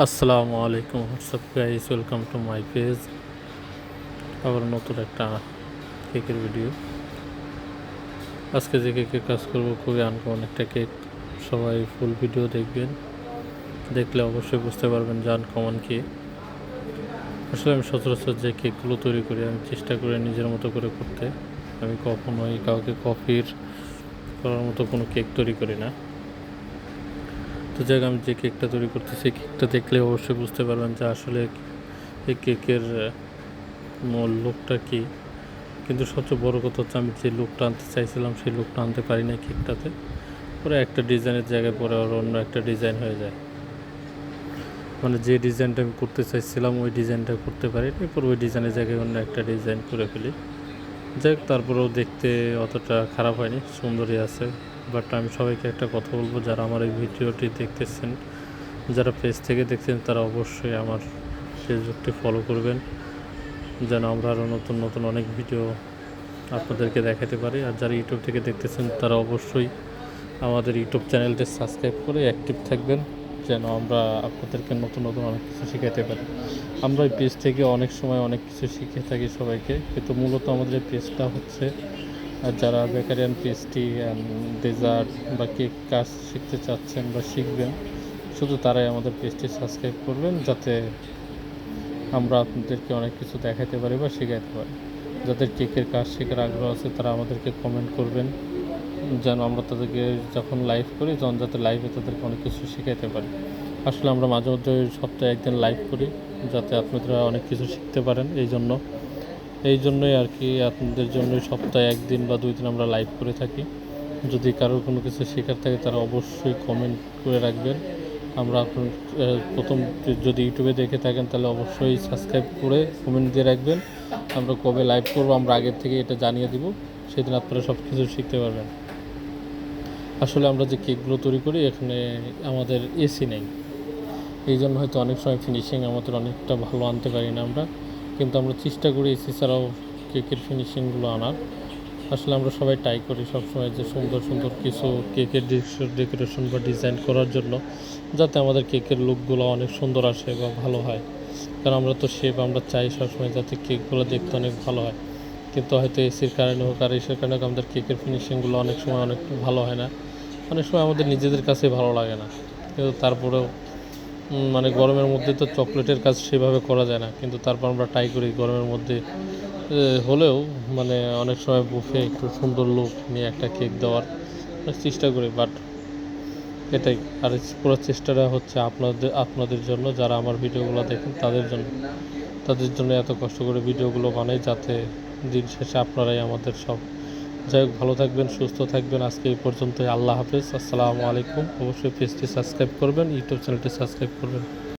আসসালামু আলাইকুম WhatsApp guys, welcome to my page. আবার নতুন একটা কেকের ভিডিও। আজকে যে কেকের কাজ করব খুবই আনকমন একটা কেক। সবাই ফুল ভিডিও দেখবেন, দেখলে অবশ্যই বুঝতে পারবেন যে আনকমন কি। আসলে আমি সচরাচর যে কেকগুলো তৈরি করি আমি চেষ্টা করি নিজের মতো করে করতে। আমি কখনোই কাউকে কপির করার মতো কোনো কেক তৈরি করি না। তো যাই হোক, আমি যে কেকটা তৈরি করতেছি কেকটা দেখলে অবশ্যই বুঝতে পারবেন যে আসলে এই কেকের মূল লুকটা কী। কিন্তু সবচেয়ে বড় কথা হচ্ছে আমি যে লুকটা আনতে চাইছিলাম সেই লুকটা আনতে পারি না কেকটাতে। পরে একটা ডিজাইনের জায়গায় পরে আর অন্য একটা ডিজাইন হয়ে যায়। মানে যে ডিজাইনটা আমি করতে চাইছিলাম ওই ডিজাইনটা করতে পারি, এরপর ওই ডিজাইনের জায়গায় অন্য একটা ডিজাইন করে ফেলি। যাই হোক, তারপরেও দেখতে অতটা খারাপ হয়নি, সুন্দরই আছে। বাট আমি সবাইকে একটা কথা বলবো, যারা আমার এই ভিডিওটি দেখতেছেন, যারা পেজ থেকে দেখছেন, তারা অবশ্যই আমার ফেসবুকটি ফলো করবেন, যেন আমরা আরও নতুন নতুন অনেক ভিডিও আপনাদেরকে দেখাতে পারি। আর যারা ইউটিউব থেকে দেখতেছেন তারা অবশ্যই আমাদের ইউটিউব চ্যানেলটি সাবস্ক্রাইব করে অ্যাক্টিভ থাকবেন, যেন আমরা আপনাদেরকে নতুন নতুন অনেক কিছু শেখাতে পারি। আমরা এই পেজ থেকে অনেক সময় অনেক কিছু শিখে থাকি সবাইকে, কিন্তু মূলত আমাদের এই পেজটা হচ্ছে যারা বেকারিয়ান পেস্ট্রি ডেজার্ট বা কেক কাজ শিখতে চাচ্ছেন বা শিখবেন, শুধু তারাই আমাদের পেজটি সাবস্ক্রাইব করবেন, যাতে আমরা আপনাদেরকে অনেক কিছু দেখাতে পারি বা শেখাতে পারি। যাদের কেকের কাজ শেখার আগ্রহ আছে তারা আমাদেরকে কমেন্ট করবেন, যেন আমরা তাদেরকে যখন লাইভ করি তখন যাতে লাইভে তাদেরকে অনেক কিছু শেখাতে পারি। আসলে আমরা মাঝে মধ্যে সপ্তাহে একদিন লাইভ করি, যাতে আপনারা অনেক কিছু শিখতে পারেন। এই জন্যই আর কি, আপনাদের জন্যই সপ্তাহে একদিন বা 2 দিন আমরা লাইভ করে থাকি। যদি কারোর কোনো কিছু শেখার থাকে তারা অবশ্যই কমেন্ট করে রাখবেন। আমরা আপনার প্রথম যদি ইউটিউবে দেখে থাকেন তাহলে অবশ্যই সাবস্ক্রাইব করে কমেন্ট দিয়ে রাখবেন। আমরা কবে লাইভ করবো আমরা আগের থেকে এটা জানিয়ে দিব, সেদিন আপনারা সব কিছু শিখতে পারবেন। আসলে আমরা যে কেকগুলো তৈরি করি এখানে আমাদের এসি নেই, এই জন্য হয়তো অনেক সময় ফিনিশিং আমাদের অনেকটা ভালো আনতে পারি না আমরা, কিন্তু আমরা চেষ্টা করি এসি ছাড়াও কেকের ফিনিশিংগুলো আনার। আসলে আমরা সবাই ট্রাই করি সবসময় যে সুন্দর সুন্দর কিছু কেকের ডেকোরেশন বা ডিজাইন করার জন্য, যাতে আমাদের কেকের লুকগুলো অনেক সুন্দর আসে বা ভালো হয়। কারণ আমরা তো শেফ, আমরা চাই সবসময় যাতে কেকগুলো দেখতে অনেক ভালো হয়। কিন্তু হয়তো এসির কারণে হোক আর এসির কারণে আমাদের কেকের ফিনিশিংগুলো অনেক সময় অনেক ভালো হয় না, অনেক সময় আমাদের নিজেদের কাছে ভালো লাগে না। কিন্তু তারপরেও মানে গরমের মধ্যে তো চকলেটের কাজ সেভাবে করা যায় না, কিন্তু তারপর আমরা ট্রাই করি গরমের মধ্যে হলেও মানে অনেক সময় বুফে একটু সুন্দর লুক নিয়ে একটা কেক দেওয়ার চেষ্টা করি। বাট এটাই, আর পুরো চেষ্টাটা হচ্ছে আপনাদের জন্য, যারা আমার ভিডিওগুলো দেখেন তাদের জন্য এত কষ্ট করে ভিডিওগুলো বানাই, যাতে দিন শেষে আপনারাই আমাদের সব। যাই হোক, ভালো থাকবেন, সুস্থ থাকবেন। আজকে এই পর্যন্তই। আল্লাহ হাফেজ, আসসালামু আলাইকুম। অবশ্যই পেজটি সাবস্ক্রাইব করবেন, ইউটিউব চ্যানেলটি সাবস্ক্রাইব করবেন।